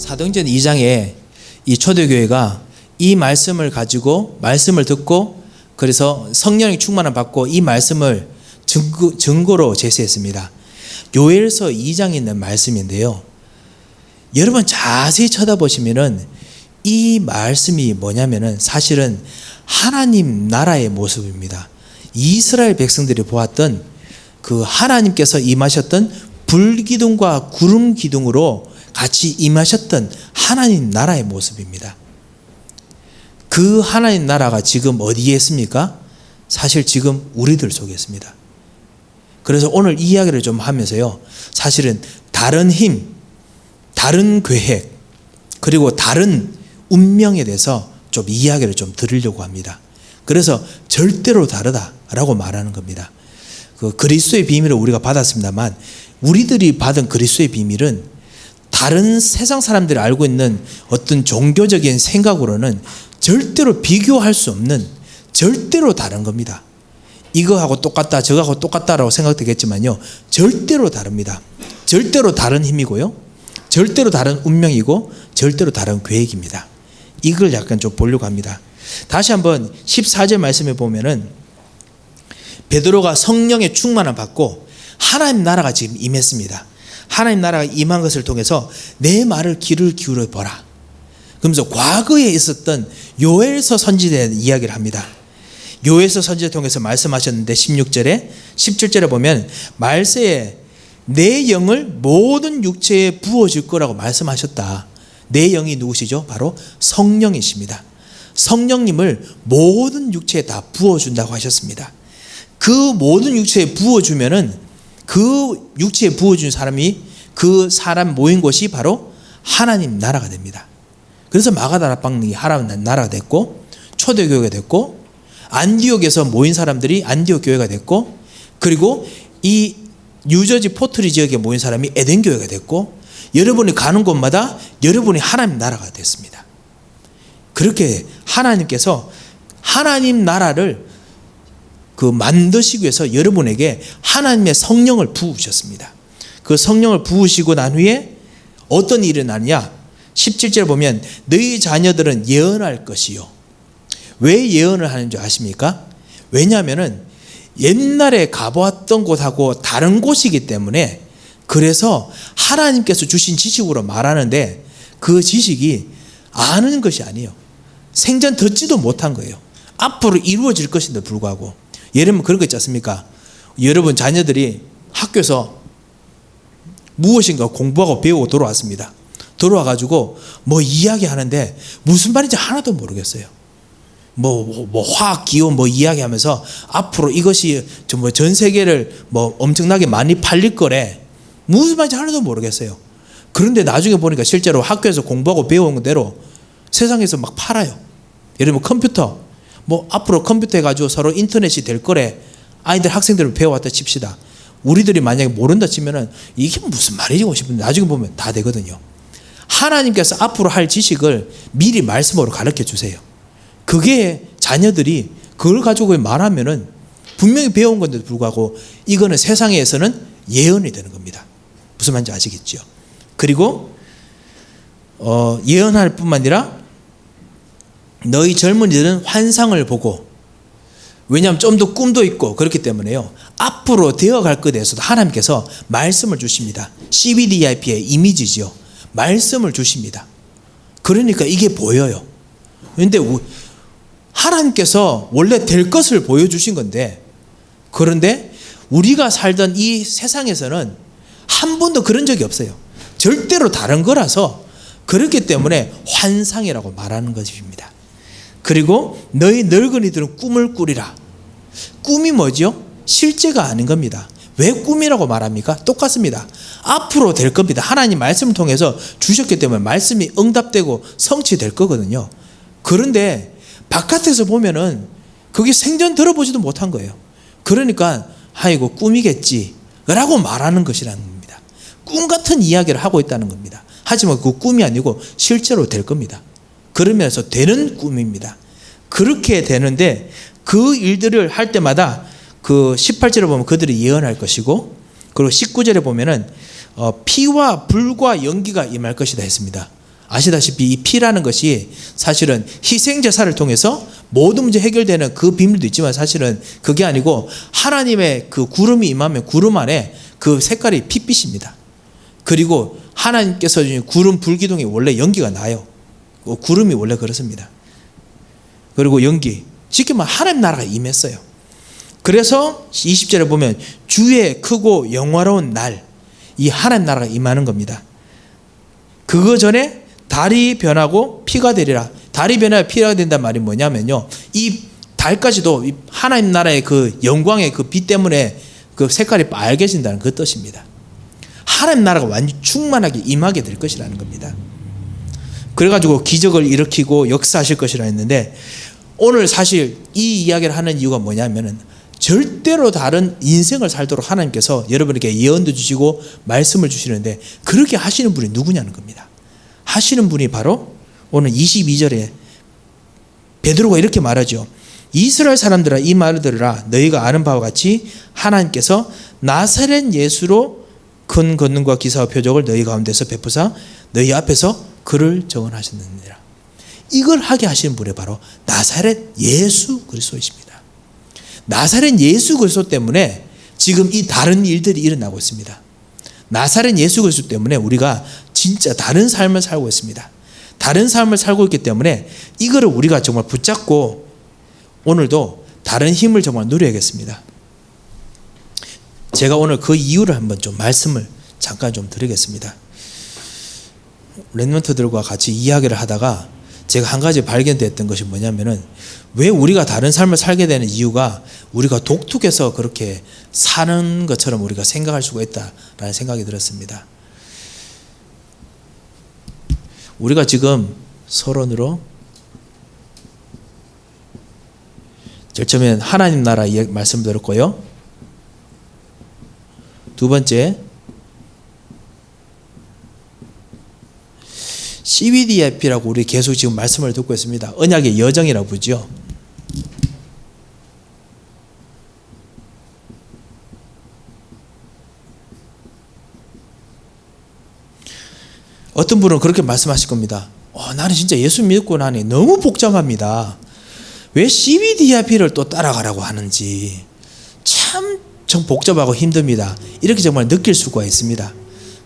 사도행전 2장에 이 초대교회가 이 말씀을 가지고 말씀을 듣고 그래서 성령의 충만을 받고 이 말씀을 증거로 제시했습니다. 요엘서 2장에 있는 말씀인데요. 여러분 자세히 쳐다보시면은 이 말씀이 뭐냐면은 사실은 하나님 나라의 모습입니다. 이스라엘 백성들이 보았던 그 하나님께서 임하셨던 불기둥과 구름 기둥으로 같이 임하셨던 하나님 나라의 모습입니다. 그 하나님 나라가 지금 어디에 있습니까? 사실 지금 우리들 속에 있습니다. 그래서 오늘 이 이야기를 좀 하면서요, 사실은 다른 힘, 다른 계획, 그리고 다른 운명에 대해서 좀 이야기를 좀 드리려고 합니다. 그래서 절대로 다르다라고 말하는 겁니다. 그 그리스도의 비밀을 우리가 받았습니다만 우리들이 받은 그리스도의 비밀은 다른 세상 사람들이 알고 있는 어떤 종교적인 생각으로는 절대로 비교할 수 없는 절대로 다른 겁니다. 이거하고 똑같다 저거하고 똑같다라고 생각되겠지만요, 절대로 다릅니다. 절대로 다른 힘이고요, 절대로 다른 운명이고 절대로 다른 계획입니다. 이걸 약간 좀 보려고 합니다. 다시 한번 14절 말씀에 보면은 베드로가 성령의 충만을 받고 하나님 나라가 지금 임했습니다. 하나님 나라가 임한 것을 통해서 내 말을 귀를 기울여 보라. 그러면서 과거에 있었던 요엘서 선지자에 대한 이야기를 합니다. 요엘서 선지자 통해서 말씀하셨는데 16절에 17절에 보면 말세에 내 영을 모든 육체에 부어줄 거라고 말씀하셨다. 내 영이 누구시죠? 바로 성령이십니다. 성령님을 모든 육체에 다 부어준다고 하셨습니다. 그 모든 육체에 부어주면은 그 육체에 부어준 사람이 그 사람 모인 곳이 바로 하나님 나라가 됩니다. 그래서 마가다나 빵이 하나님 나라가 됐고 초대교회가 됐고 안디옥에서 모인 사람들이 안디옥 교회가 됐고 그리고 이 뉴저지 포트리 지역에 모인 사람이 에덴 교회가 됐고 여러분이 가는 곳마다 여러분이 하나님 나라가 됐습니다. 그렇게 하나님께서 하나님 나라를 만드시기 위해서 여러분에게 하나님의 성령을 부으셨습니다. 그 성령을 부으시고 난 후에 어떤 일이 나느냐? 17절 보면 너희 자녀들은 예언할 것이요. 왜 예언을 하는 줄 아십니까? 왜냐하면 옛날에 가보았던 곳하고 다른 곳이기 때문에, 그래서 하나님께서 주신 지식으로 말하는데 그 지식이 아는 것이 아니에요. 생전 듣지도 못한 거예요. 앞으로 이루어질 것인데 불구하고. 예를 들면 그런 거 있지 않습니까? 여러분 자녀들이 학교에서 무엇인가 공부하고 배우고 돌아왔습니다. 돌아와가지고 뭐 이야기하는데 무슨 말인지 하나도 모르겠어요. 뭐 화학 기호 뭐 이야기하면서 앞으로 이것이 전 세계를 뭐 엄청나게 많이 팔릴 거래. 무슨 말인지 하나도 모르겠어요. 그런데 나중에 보니까 실제로 학교에서 공부하고 배운 대로 세상에서 막 팔아요. 예를 들면 컴퓨터, 뭐 앞으로 컴퓨터 해가지고 서로 인터넷이 될 거래. 아이들 학생들을 배워왔다 칩시다. 우리들이 만약에 모른다 치면은 이게 무슨 말이고 싶은데 나중에 보면 다 되거든요. 하나님께서 앞으로 할 지식을 미리 말씀으로 가르쳐 주세요. 그게 자녀들이 그걸 가지고 말하면은 분명히 배운 건데도 불구하고 이거는 세상에서는 예언이 되는 겁니다. 무슨 말인지 아시겠죠? 그리고 예언할 뿐만 아니라 너희 젊은이들은 환상을 보고, 왜냐하면 좀 더 꿈도 있고 그렇기 때문에요, 앞으로 되어갈 것에 대해서도 하나님께서 말씀을 주십니다. CBDIP의 이미지죠. 말씀을 주십니다. 그러니까 이게 보여요. 그런데 하나님께서 원래 될 것을 보여주신 건데, 그런데 우리가 살던 이 세상에서는 한 번도 그런 적이 없어요. 절대로 다른 거라서 그렇기 때문에 환상이라고 말하는 것입니다. 그리고 너희 늙은이들은 꿈을 꾸리라. 꿈이 뭐죠? 실제가 아닌 겁니다. 왜 꿈이라고 말합니까? 똑같습니다. 앞으로 될 겁니다. 하나님 말씀을 통해서 주셨기 때문에 말씀이 응답되고 성취될 거거든요. 그런데 바깥에서 보면은 그게 생전 들어보지도 못한 거예요. 그러니까 아이고 꿈이겠지 라고 말하는 것이라는 겁니다. 꿈 같은 이야기를 하고 있다는 겁니다. 하지만 그 꿈이 아니고 실제로 될 겁니다. 그러면서 되는 꿈입니다. 그렇게 되는데 그 일들을 할 때마다 그 18절에 보면 그들이 예언할 것이고, 그리고 19절에 보면은 피와 불과 연기가 임할 것이다 했습니다. 아시다시피 이 피라는 것이 사실은 희생제사를 통해서 모든 문제 해결되는 그 비밀도 있지만 사실은 그게 아니고 하나님의 그 구름이 임하면 구름 안에 그 색깔이 핏빛입니다. 그리고 하나님께서 주신 구름 불기둥이 원래 연기가 나요. 구름이 원래 그렇습니다. 그리고 연기. 쉽게 말하면 하나님 나라가 임했어요. 그래서 20절에 보면 주의 크고 영화로운 날, 이 하나님 나라가 임하는 겁니다. 그거 전에 달이 변하고 피가 되리라. 달이 변하여 피가 된다는 말이 뭐냐면요, 이 달까지도 하나님 나라의 그 영광의 그 빛 때문에 그 색깔이 빨개진다는 그 뜻입니다. 하나님 나라가 완전히 충만하게 임하게 될 것이라는 겁니다. 그래가지고 기적을 일으키고 역사하실 것이라 했는데, 오늘 사실 이 이야기를 하는 이유가 뭐냐면은 절대로 다른 인생을 살도록 하나님께서 여러분에게 예언도 주시고 말씀을 주시는데, 그렇게 하시는 분이 누구냐는 겁니다. 하시는 분이 바로 오늘 22절에 베드로가 이렇게 말하죠. 이스라엘 사람들아, 이 말을 들으라. 너희가 아는 바와 같이 하나님께서 나사렛 예수로 큰 권능과 기사와 표적을 너희 가운데서 베푸사 너희 앞에서 그를 정언하셨느니라. 이걸 하게 하시는 분이 바로 나사렛 예수 그리스도이십니다. 나사렛 예수 그리스도 때문에 지금 이 다른 일들이 일어나고 있습니다. 나사렛 예수 그리스도 때문에 우리가 진짜 다른 삶을 살고 있습니다. 다른 삶을 살고 있기 때문에 이거를 우리가 정말 붙잡고 오늘도 다른 힘을 정말 누려야겠습니다. 제가 오늘 그 이유를 한번 좀 말씀을 잠깐 좀 드리겠습니다. 랩런트들과 같이 이야기를 하다가 제가 한 가지 발견됐던 것이 뭐냐면은, 왜 우리가 다른 삶을 살게 되는 이유가 우리가 독특해서 그렇게 사는 것처럼 우리가 생각할 수가 있다라는 생각이 들었습니다. 우리가 지금 서론으로 제일 처음엔 하나님 나라 말씀 들었고요. 두 번째 CBDIP라고 우리 계속 지금 말씀을 듣고 있습니다. 언약의 여정이라고 부르죠. 어떤 분은 그렇게 말씀하실 겁니다. 나는 진짜 예수 믿고 나니 너무 복잡합니다. 왜 CBDIP를 또 따라가라고 하는지 참 복잡하고 힘듭니다. 이렇게 정말 느낄 수가 있습니다.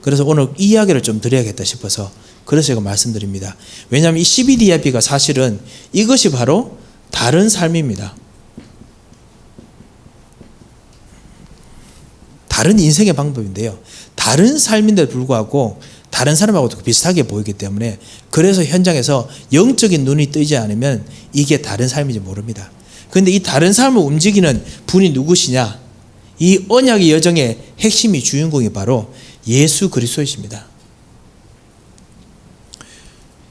그래서 오늘 이 이야기를 좀 드려야겠다 싶어서 그래서 제가 말씀드립니다. 왜냐하면 이 CBDIP가 사실은 이것이 바로 다른 삶입니다. 다른 인생의 방법인데요. 다른 삶인데도 불구하고 다른 사람하고도 비슷하게 보이기 때문에, 그래서 현장에서 영적인 눈이 뜨지 않으면 이게 다른 삶인지 모릅니다. 그런데 이 다른 삶을 움직이는 분이 누구시냐? 이 언약의 여정의 핵심이, 주인공이 바로 예수 그리스도이십니다.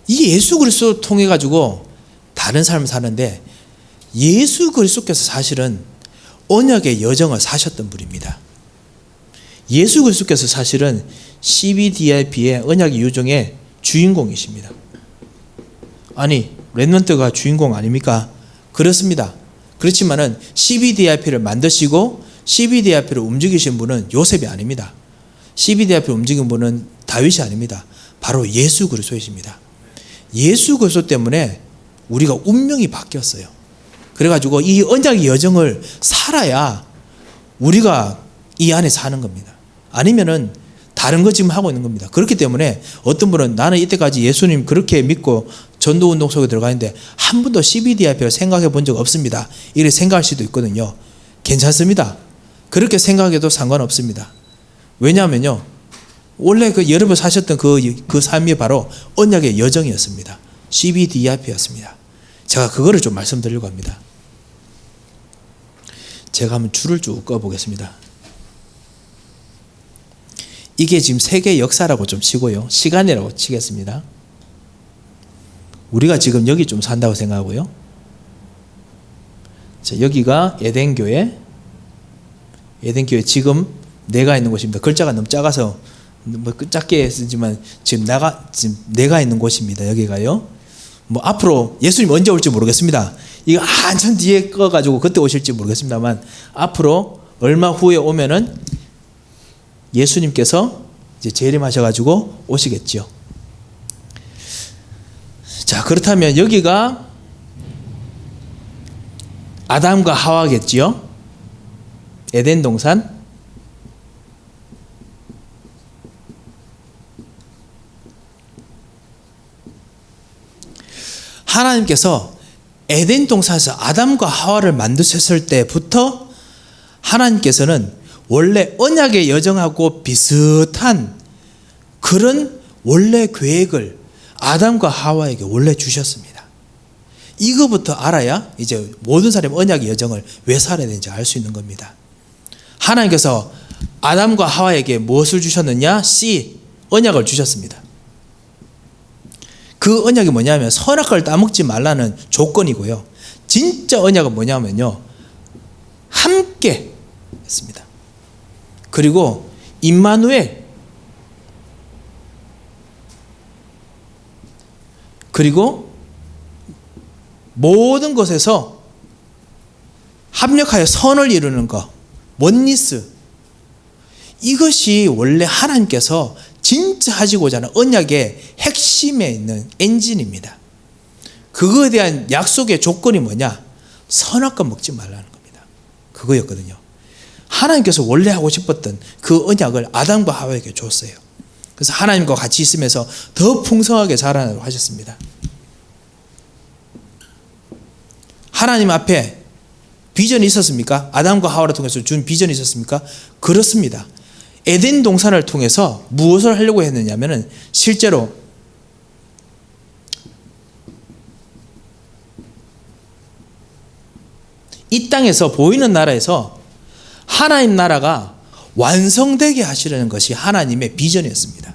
이 예수 그리스도를 통해 가지고 다른 삶을 사는데, 예수 그리스도께서 사실은 언약의 여정을 사셨던 분입니다. 예수 그리스도께서 사실은 CBDIP의 언약의 여정의 주인공이십니다. 아니, 렘넌트가 주인공 아닙니까? 그렇습니다. 그렇지만은 CBDIP를 만드시고 CBDIP를 움직이신 분은 요셉이 아닙니다. CBDIP를 움직인 분은 다윗이 아닙니다. 바로 예수 그리스도이십니다. 예수 그리스도 때문에 우리가 운명이 바뀌었어요. 그래가지고 이 언약의 여정을 살아야 우리가 이 안에 사는 겁니다. 아니면은 다른 거 지금 하고 있는 겁니다. 그렇기 때문에 어떤 분은 나는 이때까지 예수님 그렇게 믿고 전도운동 속에 들어가 있는데 한 번도 CBDIP를 생각해 본 적 없습니다. 이렇게 생각할 수도 있거든요. 괜찮습니다. 그렇게 생각해도 상관없습니다. 왜냐하면요, 원래 그 여러분 사셨던 그 삶이 바로 언약의 여정이었습니다. CBDIP였습니다. 제가 그거를 좀 말씀드리려고 합니다. 제가 한번 줄을 쭉 꺼보겠습니다. 이게 지금 세계 역사라고 좀 치고요, 시간이라고 치겠습니다. 우리가 지금 여기 좀 산다고 생각하고요. 자, 여기가 에덴교회 지금 내가 있는 곳입니다. 글자가 너무 작아서 뭐 작게 쓰지만 지금 내가 있는 곳입니다. 여기가요. 뭐 앞으로 예수님 언제 올지 모르겠습니다. 이거 한참 뒤에 꺼가지고 그때 오실지 모르겠습니다만, 앞으로 얼마 후에 오면은 예수님께서 이제 재림하셔가지고 오시겠죠. 자, 그렇다면 여기가 아담과 하와겠지요? 에덴 동산. 하나님께서 에덴 동산에서 아담과 하와를 만드셨을 때부터 하나님께서는 원래 언약의 여정하고 비슷한 그런 원래 계획을 아담과 하와에게 원래 주셨습니다. 이거부터 알아야 이제 모든 사람이 언약의 여정을 왜 살아야 되는지 알 수 있는 겁니다. 하나님께서 아담과 하와에게 무엇을 주셨느냐? 씨, 언약을 주셨습니다. 그 언약이 뭐냐면 선악과를 따먹지 말라는 조건이고요. 진짜 언약은 뭐냐면요, 함께 했습니다. 그리고 임마누엘, 그리고 모든 것에서 합력하여 선을 이루는 것, 원리스, 이것이 원래 하나님께서 진짜 하시고자 하는 언약의 핵심에 있는 엔진입니다. 그거에 대한 약속의 조건이 뭐냐? 선악과 먹지 말라는 겁니다. 그거였거든요. 하나님께서 원래 하고 싶었던 그 언약을 아담과 하와에게 줬어요. 그래서 하나님과 같이 있으면서 더 풍성하게 자라나도록 하셨습니다. 하나님 앞에 비전이 있었습니까? 아담과 하와를 통해서 준 비전이 있었습니까? 그렇습니다. 에덴 동산을 통해서 무엇을 하려고 했느냐면은 실제로 이 땅에서 보이는 나라에서 하나님 나라가 완성되게 하시려는 것이 하나님의 비전이었습니다.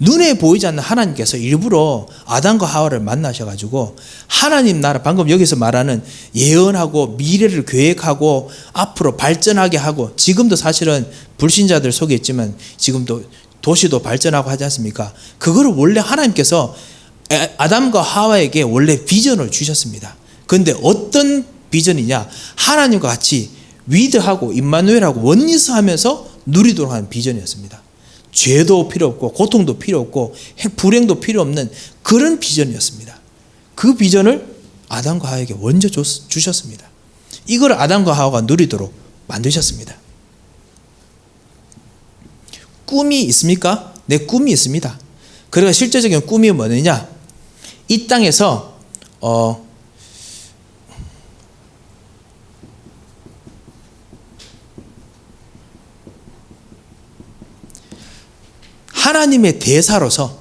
눈에 보이지 않는 하나님께서 일부러 아담과 하와를 만나셔가지고 하나님 나라, 방금 여기서 말하는 예언하고 미래를 계획하고 앞으로 발전하게 하고, 지금도 사실은 불신자들 속에 있지만 지금도 도시도 발전하고 하지 않습니까? 그거를 원래 하나님께서 아담과 하와에게 원래 비전을 주셨습니다. 그런데 어떤 비전이냐? 하나님과 같이 위드하고 임마누엘하고 원리스하면서 누리도록 하는 비전이었습니다. 죄도 필요 없고 고통도 필요 없고 불행도 필요 없는 그런 비전이었습니다. 그 비전을 아담과 하와에게 먼저 주셨습니다. 이걸 아담과 하와가 누리도록 만드셨습니다. 꿈이 있습니까? 네, 꿈이 있습니다. 그러니까 실제적인 꿈이 뭐느냐? 이 땅에서 하나님의 대사로서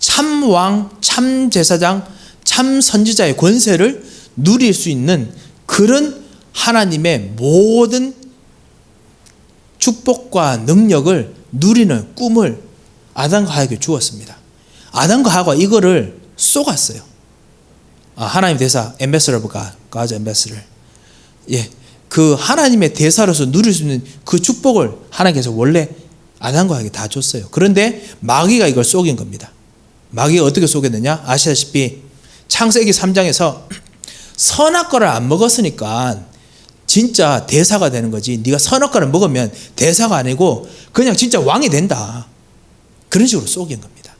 참왕, 참제사장, 참선지자의 권세를 누릴 수 있는 그런 하나님의 모든 축복과 능력을 누리는 꿈을 아담과 하와에게 주었습니다. 아담과 하와가 이거를 쏘갔어요. 하나님 대사, 엠베서러가 가즈 엠베서러. 예, 그 하나님의 대사로서 누릴 수 있는 그 축복을 하나님께서 원래 아담과 하와에게 다 줬어요. 그런데 마귀가 이걸 쏘긴 겁니다. 마귀가 어떻게 쏘겠느냐? 아시다시피 창세기 3장에서 선악과를 안 먹었으니까 진짜 대사가 되는 거지, 네가 선악과를 먹으면 대사가 아니고 그냥 진짜 왕이 된다, 그런 식으로 쏘긴 겁니다.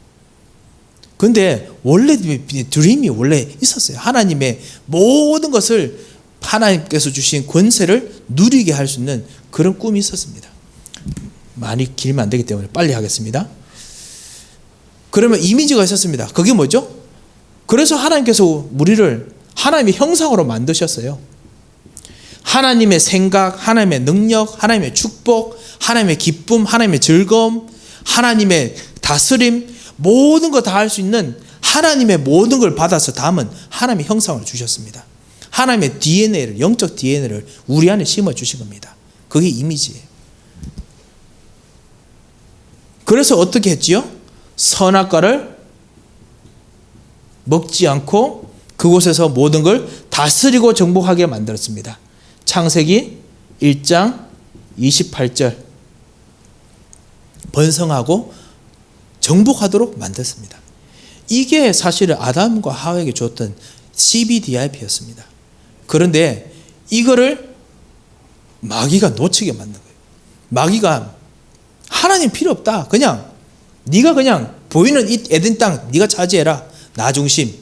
그런데 원래 드림이 원래 있었어요. 하나님의 모든 것을 하나님께서 주신 권세를 누리게 할 수 있는 그런 꿈이 있었습니다. 많이 길면 안 되기 때문에 빨리 하겠습니다. 그러면 이미지가 있었습니다. 그게 뭐죠? 그래서 하나님께서 우리를 하나님의 형상으로 만드셨어요. 하나님의 생각, 하나님의 능력, 하나님의 축복, 하나님의 기쁨, 하나님의 즐거움, 하나님의 다스림, 모든 거 다 할 수 있는 하나님의 모든 걸 받아서 담은 하나님의 형상을 주셨습니다. 하나님의 DNA를, 영적 DNA를 우리 안에 심어주신 겁니다. 그게 이미지예요. 그래서 어떻게 했지요? 선악과를 먹지 않고 그곳에서 모든 걸 다스리고 정복하게 만들었습니다. 창세기 1장 28절. 번성하고 정복하도록 만들었습니다. 이게 사실은 아담과 하와에게 줬던 CBDIP였습니다. 그런데 이거를 마귀가 놓치게 만든 거예요. 마귀가 하나님 필요 없다, 그냥 네가 그냥 보이는 이 에덴 땅 네가 차지해라, 나 중심,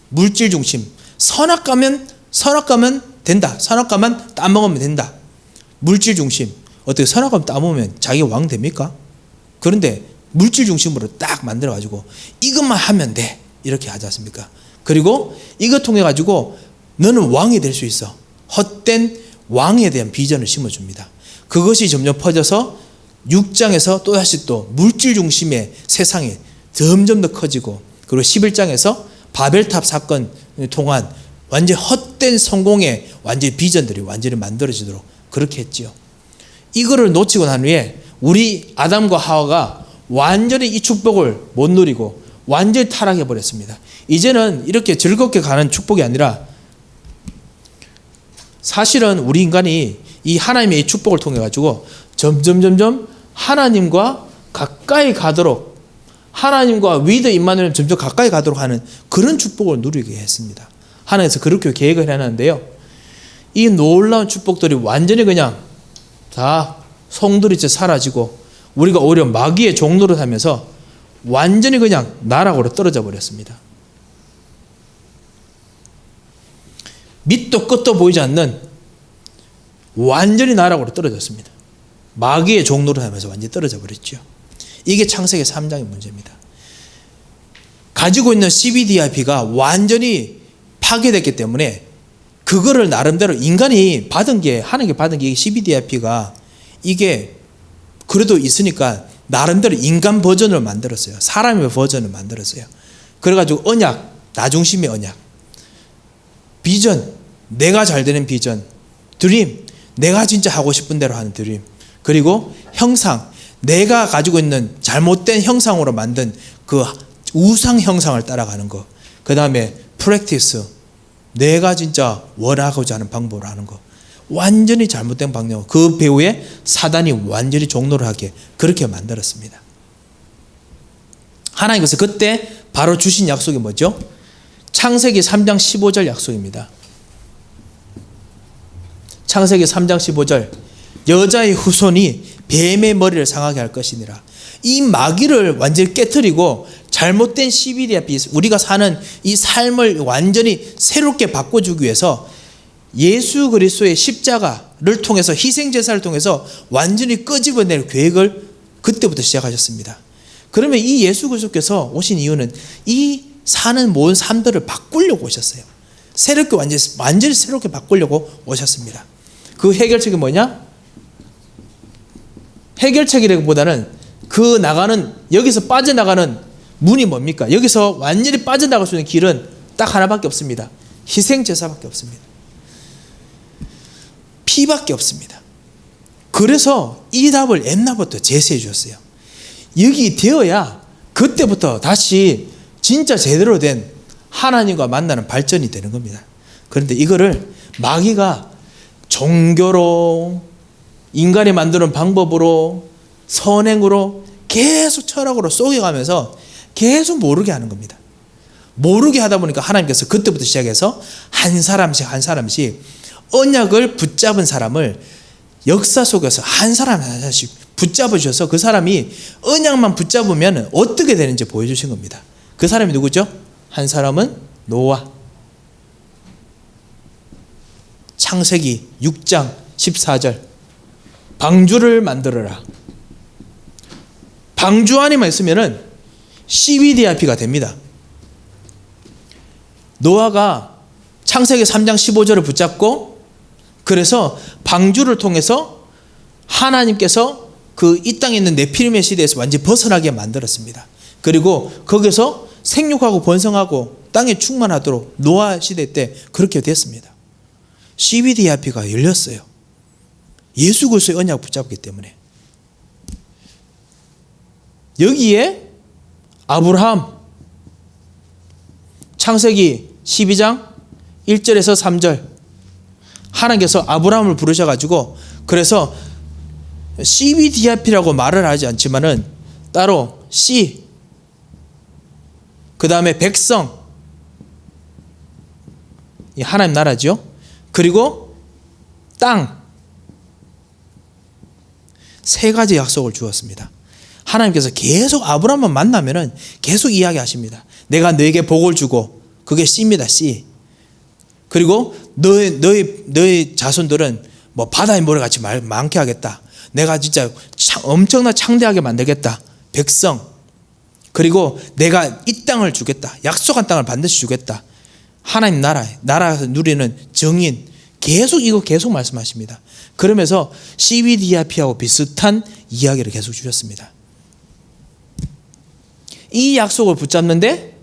물질 중심. 선악과면 된다. 선악과만 따먹으면 된다. 물질 중심. 어떻게 선악과만 따먹으면 자기가 왕 됩니까? 그런데 물질 중심으로 딱 만들어가지고 이것만 하면 돼. 이렇게 하지 않습니까? 그리고 이것 통해 가지고 너는 왕이 될 수 있어. 헛된 왕에 대한 비전을 심어줍니다. 그것이 점점 퍼져서 6장에서 또다시 또 물질 중심의 세상이 점점 더 커지고, 그리고 11장에서 바벨탑 사건을 통한 완전 헛된 성공의 완전히 비전들이 완전히 만들어지도록 그렇게 했지요. 이거를 놓치고 난 후에 우리 아담과 하와가 완전히 이 축복을 못 누리고 완전히 타락해 버렸습니다. 이제는 이렇게 즐겁게 가는 축복이 아니라, 사실은 우리 인간이 이 하나님의 이 축복을 통해 가지고 점점 하나님과 가까이 가도록, 하나님과 위드 임마누엘 점점 가까이 가도록 하는 그런 축복을 누리게 했습니다. 하나님께서 그렇게 계획을 해놨는데요, 이 놀라운 축복들이 완전히 그냥 다 송두리째 사라지고 우리가 오히려 마귀의 종노릇 하면서 완전히 그냥 나락으로 떨어져 버렸습니다. 밑도 끝도 보이지 않는 완전히 나락으로 떨어졌습니다. 마귀의 종노릇 하면서 완전히 떨어져 버렸죠. 이게 창세기 3장의 문제입니다. 가지고 있는 CBDIP가 완전히 파괴됐기 때문에 그거를 나름대로 인간이 받은 게, 하나님께 받은 게 CBDIP가 이게 그래도 있으니까 나름대로 인간 버전을 만들었어요. 사람의 버전을 만들었어요. 그래가지고 언약, 나 중심의 언약, 비전, 내가 잘 되는 비전, 드림, 내가 진짜 하고 싶은 대로 하는 드림, 그리고 형상, 내가 가지고 있는 잘못된 형상으로 만든 그 우상 형상을 따라가는 거, 그 다음에 프랙티스, 내가 진짜 원하고자 하는 방법으로 하는 거, 완전히 잘못된 방향, 그 배후에 사단이 완전히 종노를 하게 그렇게 만들었습니다. 하나님께서 그때 바로 주신 약속이 뭐죠? 창세기 3장 15절 약속입니다. 창세기 3장 15절, 여자의 후손이 뱀의 머리를 상하게 할 것이니라. 이 마귀를 완전히 깨트리고 잘못된 CBDIP, 우리가 사는 이 삶을 완전히 새롭게 바꿔주기 위해서 예수 그리스도의 십자가를 통해서, 희생제사를 통해서 완전히 끄집어낼 계획을 그때부터 시작하셨습니다. 그러면 이 예수 그리스도께서 오신 이유는 이 사는 모든 삶들을 바꾸려고 오셨어요. 새롭게 완전히 새롭게 바꾸려고 오셨습니다. 그 해결책이 뭐냐? 해결책이라기보다는 그 나가는, 여기서 빠져나가는 문이 뭡니까? 여기서 완전히 빠져나갈 수 있는 길은 딱 하나밖에 없습니다. 희생제사밖에 없습니다. 피밖에 없습니다. 그래서 이 답을 옛날부터 제시해 주셨어요. 여기 되어야 그때부터 다시 진짜 제대로 된 하나님과 만나는 발전이 되는 겁니다. 그런데 이거를 마귀가 종교로, 인간이 만드는 방법으로, 선행으로, 계속 철학으로 속여가면서 계속 모르게 하는 겁니다. 모르게 하다 보니까 하나님께서 그때부터 시작해서 한 사람씩 언약을 붙잡은 사람을 역사 속에서 한 사람 하나씩 붙잡아 주셔서 그 사람이 언약만 붙잡으면 어떻게 되는지 보여주신 겁니다. 그 사람이 누구죠? 한 사람은 노아. 창세기 6장 14절, 방주를 만들어라. 방주 안에만 있으면 CBDIP가 됩니다. 노아가 창세기 3장 15절을 붙잡고, 그래서 방주를 통해서 하나님께서 그 이 땅에 있는 네피림의 시대에서 완전히 벗어나게 만들었습니다. 그리고 거기서 생육하고 번성하고 땅에 충만하도록 노아 시대 때 그렇게 됐습니다. CBDIP가 열렸어요. 예수 그리스도의 언약 붙잡기 때문에. 여기에 아브라함, 창세기 12장 1절에서 3절, 하나님께서 아브라함을 부르셔가지고, 그래서 CBDIP라고 말을 하지 않지만은 따로 C, 그 다음에 백성, 이 하나님 나라죠. 그리고 땅, 세 가지 약속을 주었습니다. 하나님께서 계속 아브라함만 만나면은 계속 이야기하십니다. 내가 너에게 복을 주고, 그게 씨입니다, 씨. 그리고 너의 자손들은 뭐 바다의 모래같이 많게 하겠다. 내가 진짜 엄청나 창대하게 만들겠다. 백성. 그리고 내가 이 땅을 주겠다. 약속한 땅을 반드시 주겠다. 하나님 나라에서 누리는 정인. 계속 말씀하십니다. 그러면서 CBDRP하고 비슷한 이야기를 계속 주셨습니다. 이 약속을 붙잡는데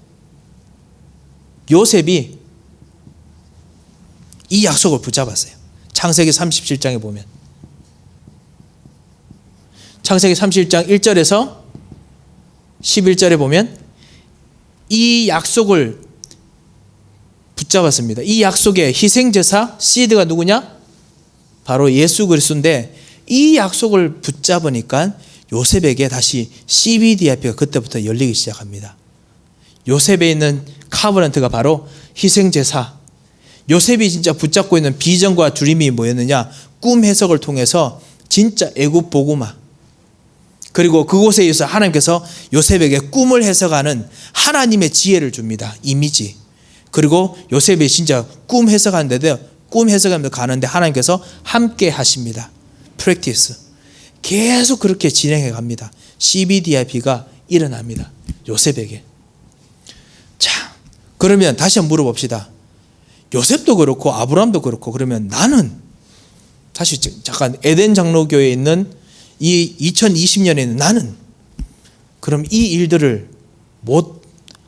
요셉이 이 약속을 붙잡았어요. 창세기 37장에 보면, 창세기 37장 1절에서 11절에 보면 이 약속을 붙잡았습니다. 이 약속의 희생제사 시드가 누구냐? 바로 예수 그리스도인데, 이 약속을 붙잡으니까 요셉에게 다시 CBDRP가 그때부터 열리기 시작합니다. 요셉에 있는 카버넌트가 바로 희생제사. 요셉이 진짜 붙잡고 있는 비전과 드림이 뭐였느냐? 꿈 해석을 통해서 진짜 애굽 복음화, 그리고 그곳에 의해서 하나님께서 요셉에게 꿈을 해석하는 하나님의 지혜를 줍니다. 이미지. 그리고 요셉이 진짜 꿈 해석하는데도, 꿈 해석하면서 가는데 하나님께서 함께 하십니다. 프랙티스. 계속 그렇게 진행해 갑니다. CBDRP가 일어납니다. 요셉에게. 자, 그러면 다시 한번 물어봅시다. 요셉도 그렇고 아브라함도 그렇고, 그러면 나는 다시 잠깐 에덴 장로교회에 있는 이 2020년에 있는 나는, 그럼 이 일들을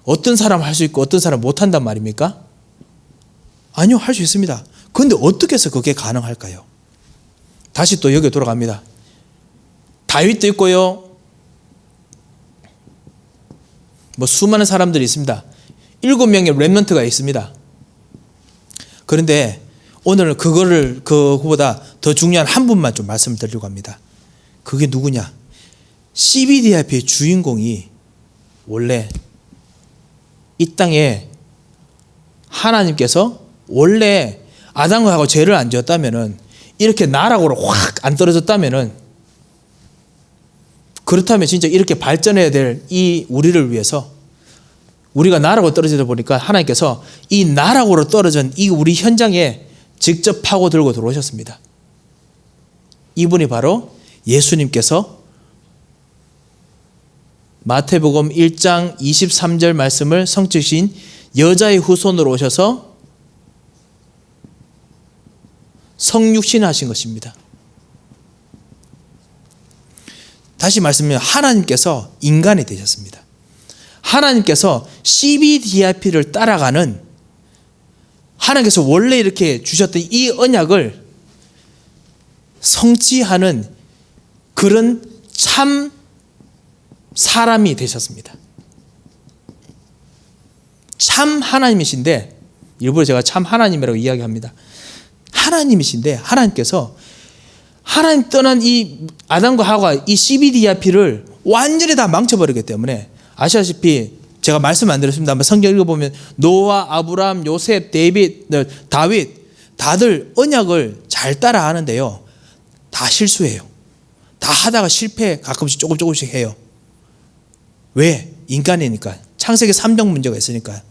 어떤 사람 할 수 있고 어떤 사람 못 한단 말입니까? 아니요, 할 수 있습니다. 그런데 어떻게 해서 그게 가능할까요? 다시 또 여기 돌아갑니다. 다윗도 있고요, 뭐 수많은 사람들이 있습니다. 7명의 렘넌트가 있습니다. 그런데 오늘은 그거보다 더 중요한 한 분만 좀 말씀을 드리려고 합니다. 그게 누구냐? CBDRP의 주인공이 원래 이 땅에 하나님께서 원래 아담과 하고 죄를 안 지었다면은, 이렇게 나락으로 확 안 떨어졌다면은, 그렇다면 진짜 이렇게 발전해야 될 이 우리를 위해서, 우리가 나락으로 떨어지다 보니까 하나님께서 이 나락으로 떨어진 이 우리 현장에 직접 파고들고 들어오셨습니다. 이분이 바로 예수님께서 마태복음 1장 23절 말씀을 성취신 여자의 후손으로 오셔서 성육신하신 것입니다. 다시 말씀드리면 하나님께서 인간이 되셨습니다. 하나님께서 CBDRP를 따라가는, 하나님께서 원래 이렇게 주셨던 이 언약을 성취하는 그런 참 사람이 되셨습니다. 참 하나님이신데, 일부러 제가 참 하나님이라고 이야기합니다. 하나님이신데 하나님께서 하나님 떠난 이 아담과 하와가 이 CBDRP를 완전히 다 망쳐버리기 때문에, 아시다시피 제가 말씀 안 드렸습니다. 한번 성경 읽어보면 노아, 아브라함, 요셉, 다윗 다들 언약을 잘 따라 하는데요, 다 실수해요. 다 하다가 실패 가끔씩 조금씩 해요. 왜? 인간이니까. 창세기 3종 문제가 있으니까.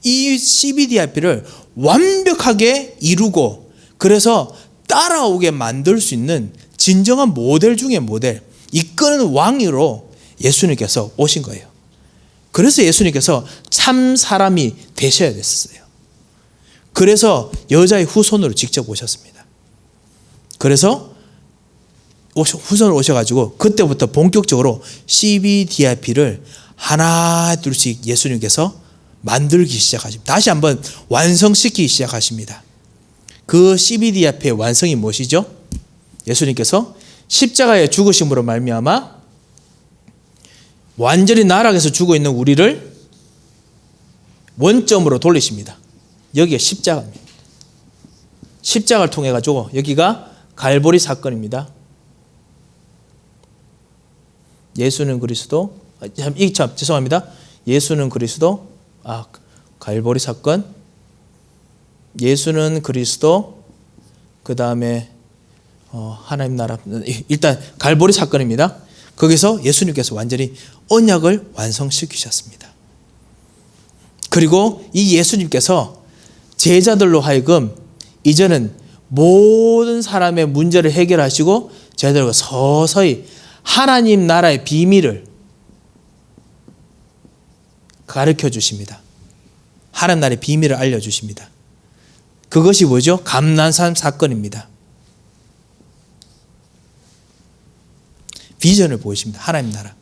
이 CBDRP를 완벽하게 이루고, 그래서 따라오게 만들 수 있는 진정한 모델 중에 모델, 이끄는 왕으로 예수님께서 오신 거예요. 그래서 예수님께서 참 사람이 되셔야 됐었어요. 그래서 여자의 후손으로 직접 오셨습니다. 그래서 후손으로 오셔가지고 그때부터 본격적으로 CBDRP를 하나 둘씩 예수님께서 만들기 시작하십니다. 다시 한번 완성시키기 시작하십니다. 그 CBDRP의 완성이 무엇이죠? 예수님께서 십자가의 죽으심으로 말미암아 완전히 나락에서 죽어 있는 우리를 원점으로 돌리십니다. 여기가 십자가입니다. 십자가를 통해 가지고 여기가 갈보리 사건입니다. 예수는 그리스도, 죄송합니다. 예수는 그리스도, 갈보리 사건, 예수는 그리스도, 그 다음에 하나님 나라, 일단 갈보리 사건입니다. 거기서 예수님께서 완전히 언약을 완성시키셨습니다. 그리고 이 예수님께서 제자들로 하여금 이제는 모든 사람의 문제를 해결하시고 제자들과 서서히 하나님 나라의 비밀을 가르쳐 주십니다. 하나님 나라의 비밀을 알려주십니다. 그것이 뭐죠? 감난산 사건입니다. 비전을 보이십니다. 하나님 나라.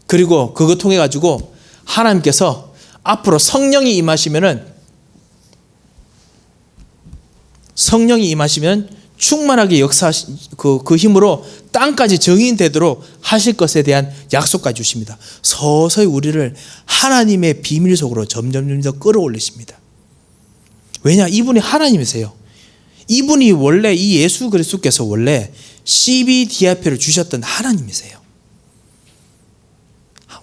그리고 그거 통해 가지고 하나님께서 앞으로 성령이 임하시면 충만하게 그 힘으로 땅까지 정인되도록 하실 것에 대한 약속까지 주십니다. 서서히 우리를 하나님의 비밀 속으로 점점 더 끌어올리십니다. 왜냐? 이분이 하나님이세요. 이분이 원래 이 예수 그리스도께서 원래 CBDIP를 주셨던 하나님이세요.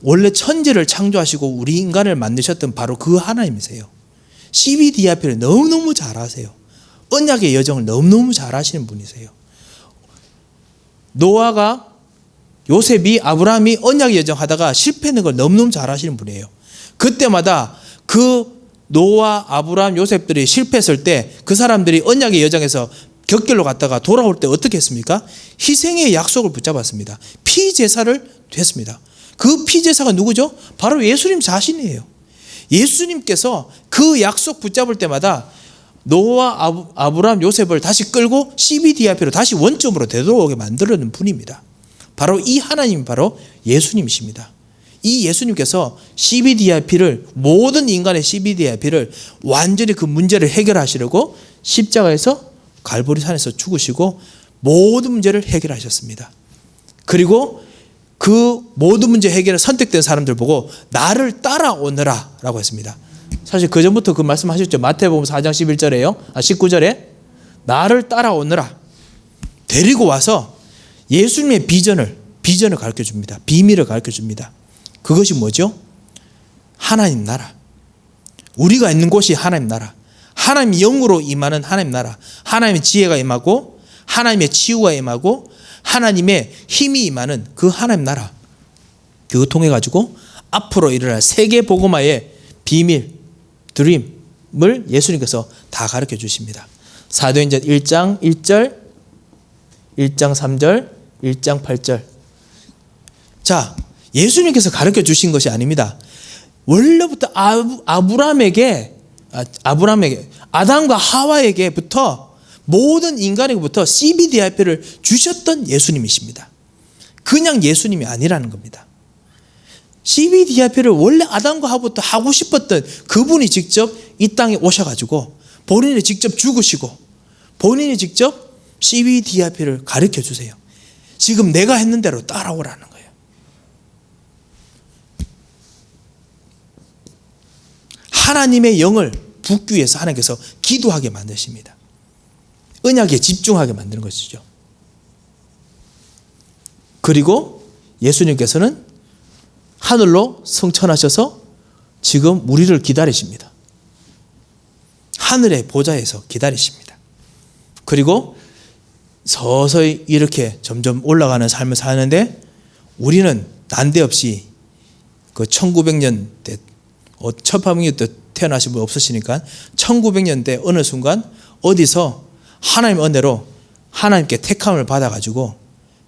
원래 천지를 창조하시고 우리 인간을 만드셨던 바로 그 하나님이세요. CBDIP를 너무너무 잘 아세요. 언약의 여정을 너무너무 잘 하시는 분이세요. 노아가 요셉이 아브라함이 언약의 여정 하다가 실패하는 걸 너무너무 잘 하시는 분이에요. 그때마다 그 노아, 아브라함, 요셉들이 실패했을 때 그 사람들이 언약의 여정에서 격결로 갔다가 돌아올 때 어떻게 했습니까? 희생의 약속을 붙잡았습니다. 피제사를 됐습니다. 그 피제사가 누구죠? 바로 예수님 자신이에요. 예수님께서 그 약속 붙잡을 때마다 노아, 아브라함, 요셉을 다시 끌고 CBDIP로 다시 원점으로 되돌아오게 만들어낸 분입니다. 바로 이 하나님이 바로 예수님이십니다. 이 예수님께서 CBDIP를 모든 인간의 CBDIP를 완전히 그 문제를 해결하시려고 십자가에서 갈보리산에서 죽으시고 모든 문제를 해결하셨습니다. 그리고 그 모든 문제 해결에 선택된 사람들 보고 나를 따라오너라 라고 했습니다. 사실 그 전부터 그 말씀하셨죠. 마태복음 4장 11절에요. 19절에 나를 따라오너라. 데리고 와서 예수님의 비전을 가르쳐 줍니다. 비밀을 가르쳐 줍니다. 그것이 뭐죠? 하나님 나라. 우리가 있는 곳이 하나님 나라. 하나님의 영으로 임하는 하나님 나라. 하나님의 지혜가 임하고 하나님의 치유가 임하고 하나님의 힘이 임하는 그 하나님 나라. 그거 통해 가지고 앞으로 일어날 세계 복음화의 비밀, 드림을 예수님께서 다 가르쳐 주십니다. 사도행전 1장 1절, 1장 3절, 1장 8절. 자, 예수님께서 가르쳐 주신 것이 아닙니다. 원래부터 아브라함에게 아담과 하와에게부터 모든 인간에게부터 CBDIP를 주셨던 예수님이십니다. 그냥 예수님이 아니라는 겁니다. CBDIP를 원래 아담과 하와부터 하고 싶었던 그분이 직접 이 땅에 오셔가지고 본인이 직접 죽으시고 본인이 직접 CBDIP를 가르쳐 주세요. 지금 내가 했는 대로 따라오라는 거예요. 하나님의 영을 붓기 위해서 하나님께서 기도하게 만드십니다. 언약에 집중하게 만드는 것이죠. 그리고 예수님께서는 하늘로 승천하셔서 지금 우리를 기다리십니다. 하늘의 보좌에서 기다리십니다. 그리고 서서히 이렇게 점점 올라가는 삶을 사는데 우리는 난데없이 그 1900년대 1800년대 태어나신 분 없으시니까 1900년대 어느 순간 어디서 하나님의 은혜로 하나님께 택함을 받아가지고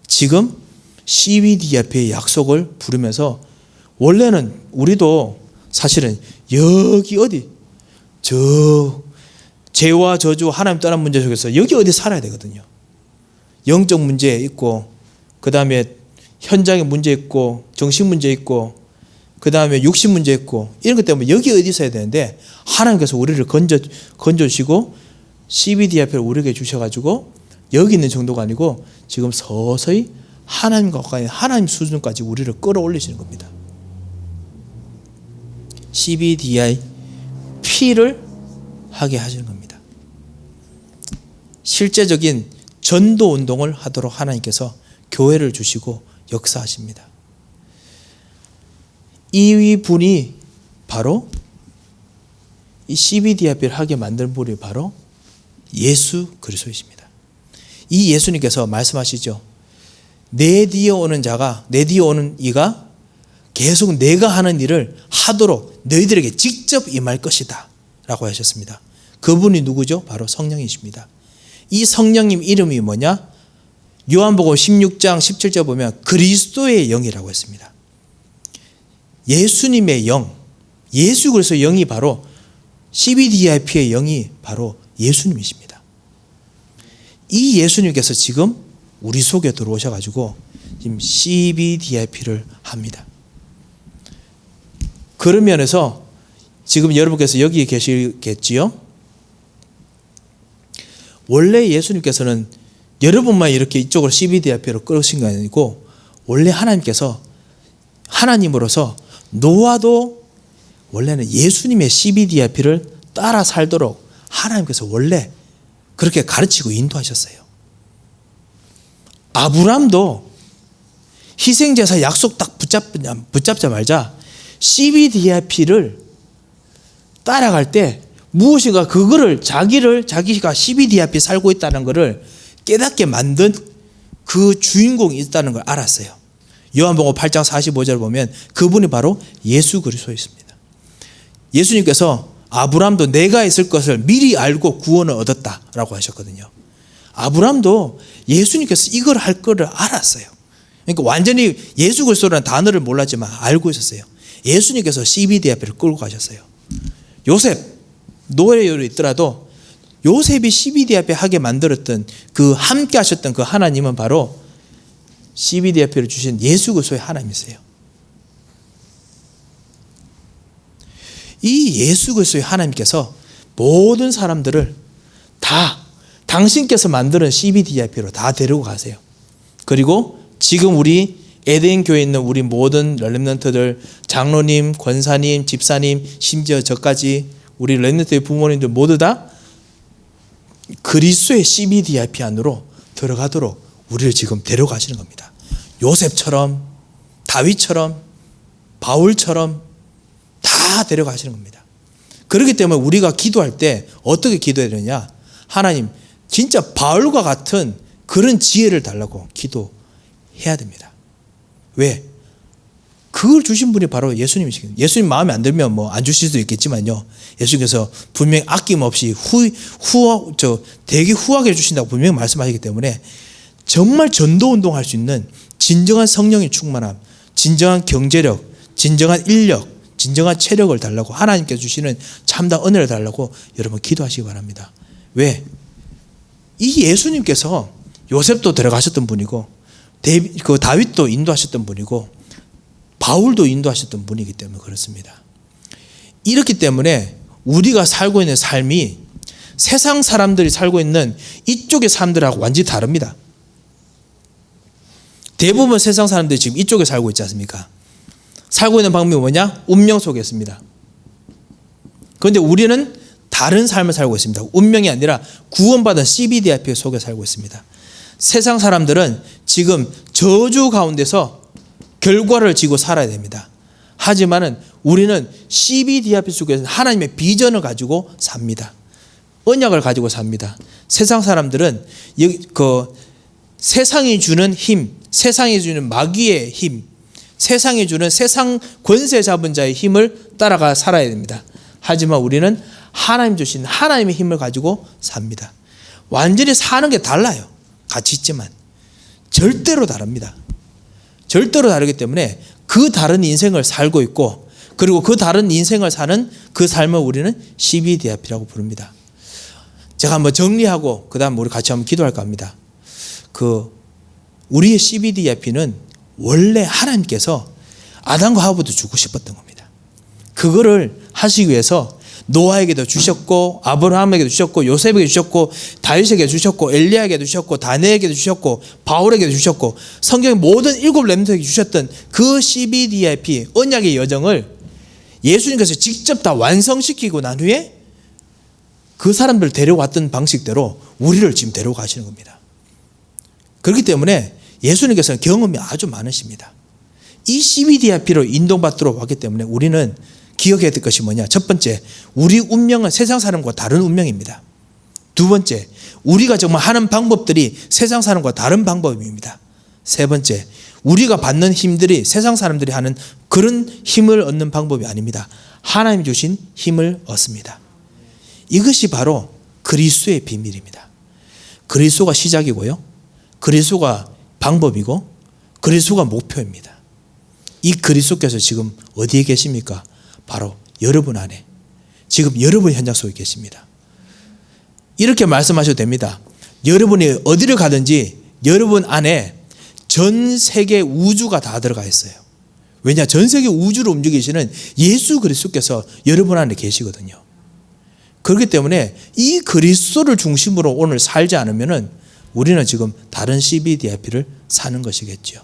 지금 CBDIP의 약속을 부르면서 원래는 우리도 사실은 여기 어디 저 죄와 저주 하나님 떠난 문제 속에서 여기 어디 살아야 되거든요. 영적 문제 있고 그 다음에 현장의 문제 있고 정신 문제 있고 그 다음에 육신 문제 있고 이런 것 때문에 여기 어디 있어야 되는데 하나님께서 우리를 건져주시고 CBDIP를 우리에게 주셔가지고 여기 있는 정도가 아니고 지금 서서히 하나님과 가까이 하나님 수준까지 우리를 끌어올리시는 겁니다. CBDIP를 하게 하시는 겁니다. 실제적인 전도 운동을 하도록 하나님께서 교회를 주시고 역사하십니다. 이 분이 바로 이 CBDIP를 하게 만든 분이 바로 예수 그리스도이십니다. 이 예수님께서 말씀하시죠. 내 뒤에 오는 자가, 내 뒤에 오는 이가 계속 내가 하는 일을 하도록 너희들에게 직접 임할 것이다 라고 하셨습니다. 그분이 누구죠? 바로 성령이십니다. 이 성령님 이름이 뭐냐? 요한복음 16장 17절 보면 그리스도의 영이라고 했습니다. 예수님의 영, 예수 그리스도의 영이 바로 CBDIP의 영이 바로 예수님이십니다. 이 예수님께서 지금 우리 속에 들어오셔가지고 지금 CBDIP를 합니다. 그런 면에서 지금 여러분께서 여기 계시겠지요? 원래 예수님께서는 여러분만 이렇게 이쪽으로 CBDIP로 끌으신 게 아니고 원래 하나님께서 하나님으로서 노아도 원래는 예수님의 CBDIP를 따라 살도록 하나님께서 원래 그렇게 가르치고 인도하셨어요. 아브람도 희생제사 약속 딱 붙잡자마자 CBDIP를 따라갈 때 무엇인가 그거를 자기가 CBDIP 살고 있다는 것을 깨닫게 만든 그 주인공이 있다는 걸 알았어요. 요한복음 8장 45절 보면 그분이 바로 예수 그리스도였습니다. 예수님께서 아브람도 내가 있을 것을 미리 알고 구원을 얻었다라고 하셨거든요. 아브람도 예수님께서 이걸 할 거를 알았어요. 그러니까 완전히 예수 그리스도라는 단어를 몰랐지만 알고 있었어요. 예수님께서 CBDIP를 끌고 가셨어요. 요셉, 노예로 있더라도 요셉이 CBDIP 하게 만들었던 그 함께 하셨던 그 하나님은 바로 CBDIP를 주신 예수 그리스도의 하나님이세요. 이 예수 그리스도의 하나님께서 모든 사람들을 다 당신께서 만드는 CBDIP로 다 데리고 가세요. 그리고 지금 우리 에덴 교회에 있는 우리 모든 렘넌트들, 장로님, 권사님, 집사님, 심지어 저까지 우리 렘넌트의 부모님들 모두 다 그리스도의 CBDIP 안으로 들어가도록 우리를 지금 데려가시는 겁니다. 요셉처럼, 다윗처럼, 바울처럼 다 데려가시는 겁니다. 그렇기 때문에 우리가 기도할 때 어떻게 기도해야 되느냐? 하나님, 진짜 바울과 같은 그런 지혜를 달라고 기도해야 됩니다. 왜? 그걸 주신 분이 바로 예수님이시거든요. 예수님 마음에 안 들면 뭐 안 주실 수도 있겠지만요. 예수님께서 분명히 아낌없이 되게 후하게 주신다고 분명히 말씀하시기 때문에 정말 전도운동 할 수 있는 진정한 성령의 충만함, 진정한 경제력, 진정한 인력, 진정한 체력을 달라고 하나님께서 주시는 참된 은혜를 달라고 여러분 기도하시기 바랍니다. 왜? 이 예수님께서 요셉도 들어가셨던 분이고 그 다윗도 인도하셨던 분이고 바울도 인도하셨던 분이기 때문에 그렇습니다. 이렇기 때문에 우리가 살고 있는 삶이 세상 사람들이 살고 있는 이쪽의 삶들하고 완전히 다릅니다. 대부분 세상 사람들이 지금 이쪽에 살고 있지 않습니까? 살고 있는 방법이 뭐냐? 운명 속에 있습니다. 그런데 우리는 다른 삶을 살고 있습니다. 운명이 아니라 구원받은 CBDIP 속에 살고 있습니다. 세상 사람들은 지금 저주 가운데서 결과를 지고 살아야 됩니다. 하지만은 우리는 CBDIP 속에서 하나님의 비전을 가지고 삽니다. 언약을 가지고 삽니다. 세상 사람들은 세상이 주는 힘, 세상이 주는 마귀의 힘, 세상이 주는 세상 권세 잡은 자의 힘을 따라가 살아야 됩니다. 하지만 우리는 하나님 주신 하나님의 힘을 가지고 삽니다. 완전히 사는 게 달라요. 같이 있지만 절대로 다릅니다. 절대로 다르기 때문에 그 다른 인생을 살고 있고 그리고 그 다른 인생을 사는 그 삶을 우리는 CBDIP라고 부릅니다. 제가 한번 정리하고 그 다음 우리 같이 한번 기도할까 합니다. 우리의 CBDIP는 원래 하나님께서 아담과 하와도 주고 싶었던 겁니다. 그거를 하시기 위해서 노아에게도 주셨고 아브라함에게도 주셨고 요셉에게 주셨고 다윗에게 주셨고 엘리야에게도 주셨고 다니엘에게도 주셨고 바울에게도 주셨고 성경의 모든 7 렘넌트에게 주셨던 그 CBDIP 언약의 여정을 예수님께서 직접 다 완성시키고 난 후에 그 사람들 데려왔던 방식대로 우리를 지금 데려가시는 겁니다. 그렇기 때문에 예수님께서는 경험이 아주 많으십니다. 이 CBDIP로 인도받도록 왔기 때문에 우리는 기억해야 될 것이 뭐냐? 첫 번째, 우리 운명은 세상 사람과 다른 운명입니다. 두 번째, 우리가 정말 하는 방법들이 세상 사람과 다른 방법입니다. 세 번째, 우리가 받는 힘들이 세상 사람들이 하는 그런 힘을 얻는 방법이 아닙니다. 하나님이 주신 힘을 얻습니다. 이것이 바로 그리스도의 비밀입니다. 그리스도가 시작이고요, 그리스도가 방법이고, 그리스도가 목표입니다. 이 그리스도께서 지금 어디에 계십니까? 바로 여러분 안에, 지금 여러분 현장 속에 계십니다. 이렇게 말씀하셔도 됩니다. 여러분이 어디를 가든지 여러분 안에 전 세계 우주가 다 들어가 있어요. 왜냐? 전 세계 우주를 움직이시는 예수 그리스도께서 여러분 안에 계시거든요. 그렇기 때문에 이 그리스도를 중심으로 오늘 살지 않으면 우리는 지금 다른 CBDIP를 사는 것이겠죠.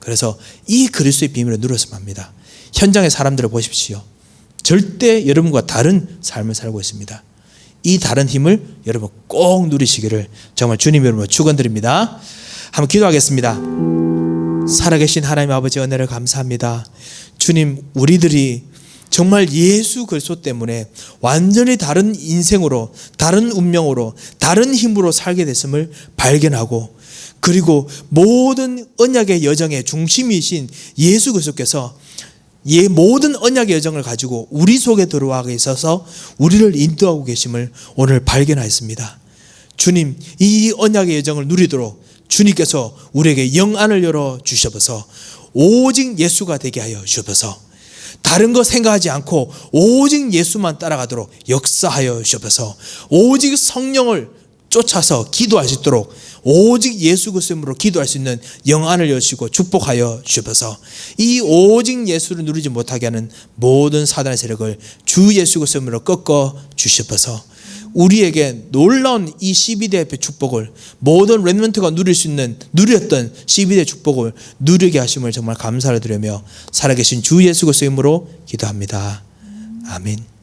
그래서 이 그리스도의 비밀을 누렸으면 합니다. 현장의 사람들을 보십시오. 절대 여러분과 다른 삶을 살고 있습니다. 이 다른 힘을 여러분 꼭 누리시기를 정말 주님 여러분 축원드립니다. 한번 기도하겠습니다. 살아계신 하나님 아버지 은혜를 감사합니다. 주님, 우리들이 정말 예수 그리스도 때문에 완전히 다른 인생으로, 다른 운명으로, 다른 힘으로 살게 됐음을 발견하고, 그리고 모든 언약의 여정의 중심이신 예수 그리스도께서 모든 언약의 여정을 가지고 우리 속에 들어와 있어서 우리를 인도하고 계심을 오늘 발견하였습니다. 주님, 이 언약의 여정을 누리도록 주님께서 우리에게 영안을 열어 주셔서 오직 예수가 되게 하여 주셔서 다른 거 생각하지 않고 오직 예수만 따라가도록 역사하여 주셔서 오직 성령을 쫓아서 기도할 수 있도록 오직 예수 그리스도로 기도할 수 있는 영안을 여시고 축복하여 주셔서 이 오직 예수를 누리지 못하게 하는 모든 사단의 세력을 주 예수 그리스도로 꺾어 주셔서 우리에게 놀라운 이 CBDIP 축복을, 모든 렘넌트가 누렸던 CBDIP 축복을 누리게 하심을 정말 감사를 드리며 살아계신 주 예수 그리스도의 이름으로 기도합니다. 아멘.